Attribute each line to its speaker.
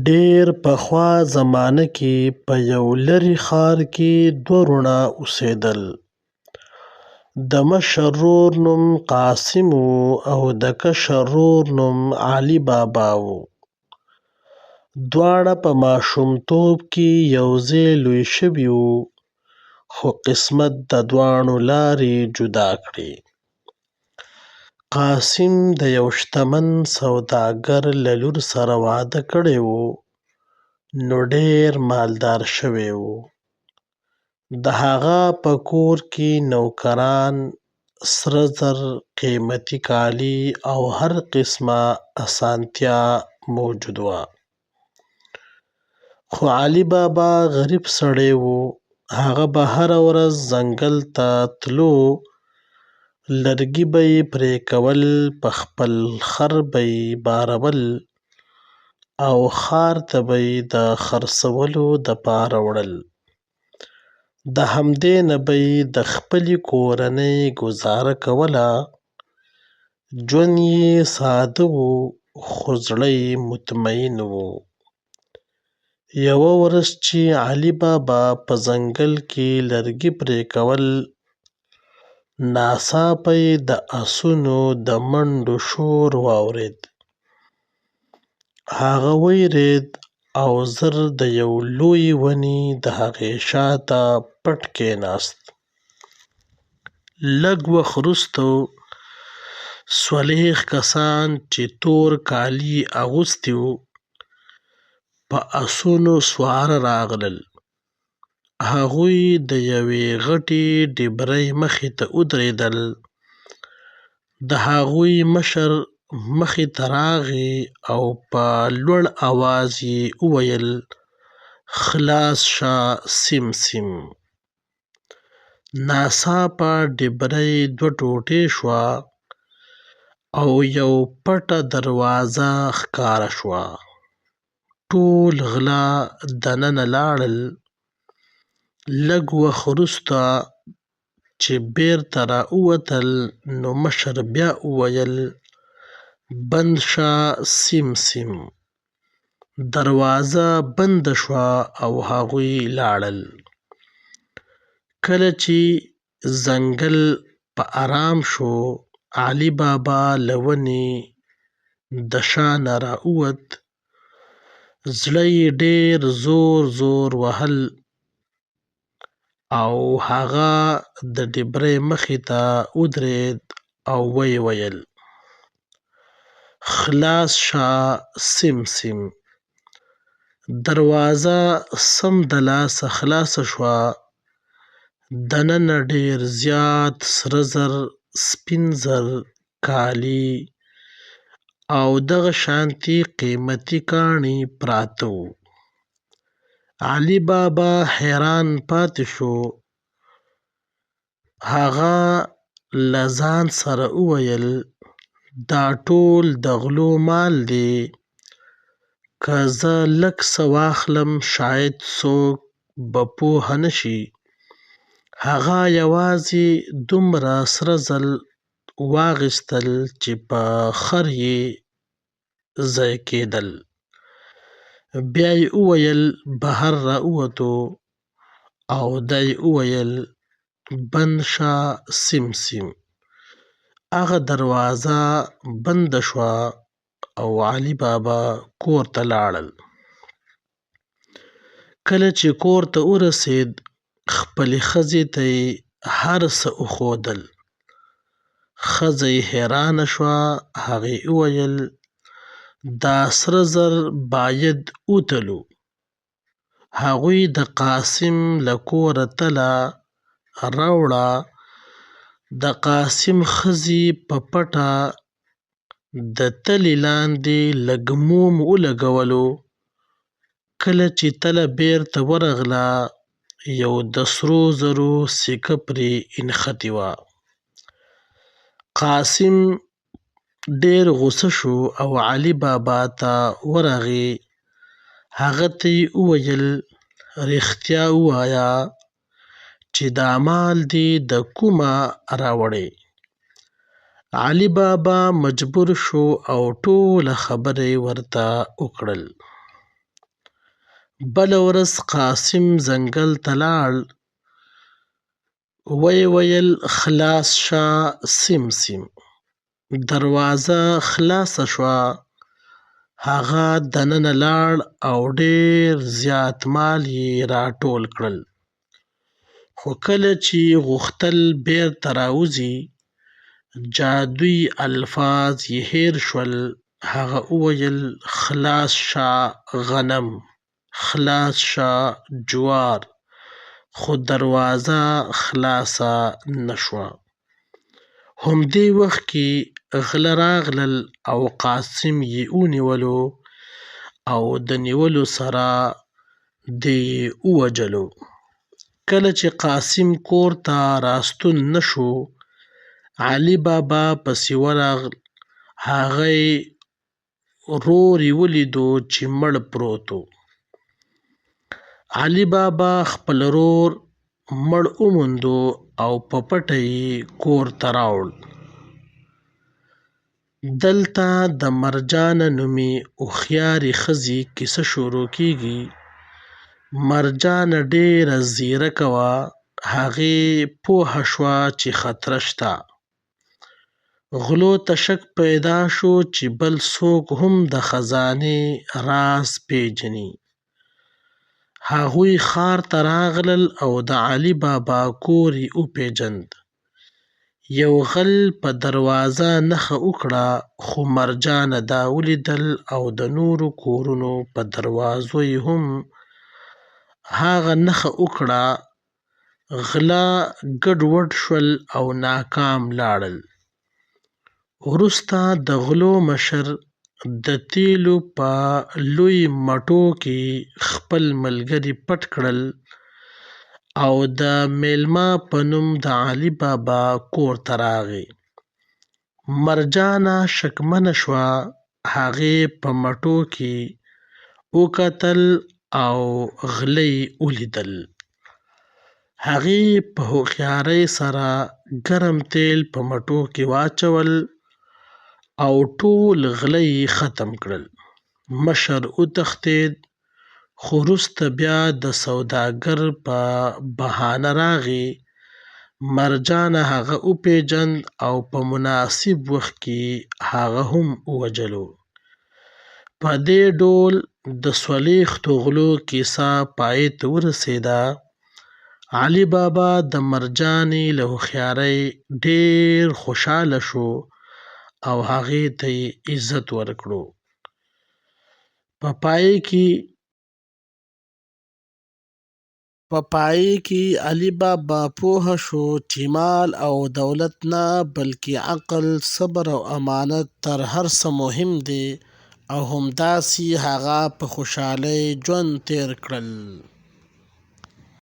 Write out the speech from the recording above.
Speaker 1: ډېر پخوا زمانه کې په یو لرې ښار کې دوه وروڼه اوسېدل. د مشر ورور نوم قاسم و او د کشر ورور نوم علي بابا و. دواړه په ماشومتوب کې یو ځای لوی شوي وو، خو قسمت د دواړو لارې جدا کړې. قاسم د یو شتمن سوداګر له لور سره واده کړی و، نو ډېر مالدار شوی و. د هغه په کور کې نوکران، سره زر، قیمتي کالي او هر قسمه اسانتیا موجود وه. خو علي بابا غریب سړی و. هغه به هره ورځ ځنګل ته تلو، لرګي به یې پرې کول، په خپل خر به یې بارول او ښار ته به یې د خرڅولو دپاره وړل. د همدې نه به یې د خپلې کورنۍ ګزاره کوله. ژوند یې ساده و، خو زړه یې مطمئن و. یوه ورځ چې علي بابا په ځنګل کې لرګي پرې کول، ناڅاپه یې د آسونو د منډو شور واورېد. هغه وېرېد او ژر د یو لویې ونې د هغې شاته پټ کېناست. لږ وخت وروسته څلوېښت کسان چې تور کالي یې اغوستي وو، په آسونو سواره راغلل. هغوی د یوې غټې ډبرې مخې ته ودرېدل. د هغوی مشر مخې ته راغی او په لوړ اواز یې وویل: خلاص شه سیم سیم. ناڅاپه ډبرې دوه ټوټې شوه او یو پټه دروازه ښکاره شوه. ټول غله دننه لاړل. لږ وخت وروسته چې بېرته راووتل، نو مشر بیا وویل: بند شه سیم سیم. دروازه بنده شوه او هغوی لاړل. کله چې ځنګل په ارام شو، علي بابا له ونې د شا نه راووت. زړه یې ډېر زور زور وهل او هغه د ډبرې مخې ته ودرېد او ویې ویل: خلاص شه سیم سیم. دروازه سمدلاسه خلاصه شوه. دننه ډېر زیات سره زر، سپین زر، کالي او دغه شانتې قیمتي کاڼي پراته وو. علي بابا حیران پاتې شو. هغه له ځان سره وویل: دا ټول د غلو مال دی. که زه لږ څه واخلم، شاید څوک به پوه نه شي. هغه یوازې دومره سره زر واخیستل چې په خر یې ضایع کېدل. بیا یې وویل: بهر راووتو او دا یې وویل: بند شه سیم سیم. هغه دروازه بنده شوه او علي بابا کور ته لاړل. کله چې کور ته ورسېد، خپلې ښځې ته یې هر څه وښودل. ښځه یې حیرانه شوه. هغې وویل: دا سره زر باید وتلو. هغوی د قاسم له کوره تله راوړه. د قاسم ښځې په پټه د تلې لاندې لږ موم ولګولو. کله چې تله بېرته ورغله، یو د سرو زرو سکه پرې انښتې وه. قاسم ډېر غوسه شو او علي بابا ته ورغی. هغه ته یې وویل: رښتیا ووایه چې دا مال دې د کومه راوړې. علي بابا مجبور شو او ټوله خبره یې ورته وکړل. بله ورځ قاسم ځنګل ته لاړ، ویې ویل خلاص شه سیم سیم. دروازه خلاصه شوه، هغه دننه لاړ او ډېر زیات مال یې راټول کړل. خو کله چې غوښتل بیرته راوځي، جادويي الفاظ یې هېر شول. هغه وویل خلاص شه غنم، خلاص شه جوار، خو دروازه خلاصه نه شوه. همدې وخت کې غله راغلل او قاسم یې ونیولو او د نیولو سره دې یې ووژلو. کله چې قاسم کور ته راستون نه شو، علي بابا پسې ورغل. هغه یې ورور یې ولیدو چې مړ پروت و. علي بابا خپل ورور مړ وموندو او په پټه یې کور ته راوړ. دلته د مرجانه نومې هوښیارې ښځې کیسه شروع کېږي. مرجانه ډېره ځیرکه وه. هغې پوهه شوه چې خطر شته. غلو ته شک پیدا شو چې بل څوک هم د خزانې راز پیژني. هغوی ښار ته راغلل او د علي بابا کور یې وپیژند. یو غل په دروازه نښه وکړه، خو مرجانه دا ولیدل او د نورو کورونو په دروازو یې هم هغه نښه وکړه. غله ګډوډ شول او ناکام لاړل. وروسته د غلو مشر د تیلو په لوی مټو کې خپل ملګري پټ کړل او د میلمه په نوم د علي بابا کور ته راغی. مرجانه شکمنه شوه. هغې په مټو کې وکتل او غله یې ولیدل. هغې په هوښیارۍ سره ګرم تیل په مټو کې واچول او ټول غله یې ختم کړل. مشر وتښتېد، خو وروسته بیا د سوداګر په بهانه راغی. مرجانه هغه وپیژند او په مناسب وخت کې هغه هم ووژلو. په دې ډول د څلوېښتو غلو کیسه پای ته ورسېده. علي بابا د مرجانې له هوښیارۍ ډېر خوشحاله شو او هغې ته یې عزت ورکړو. په پای کې علي بابا پوه شو چې مال او دولت نه، بلکې عقل، صبر او امانت تر هر څه مهم دي، او همداسې هغه په خوشحالۍ ژوند تیر کړل.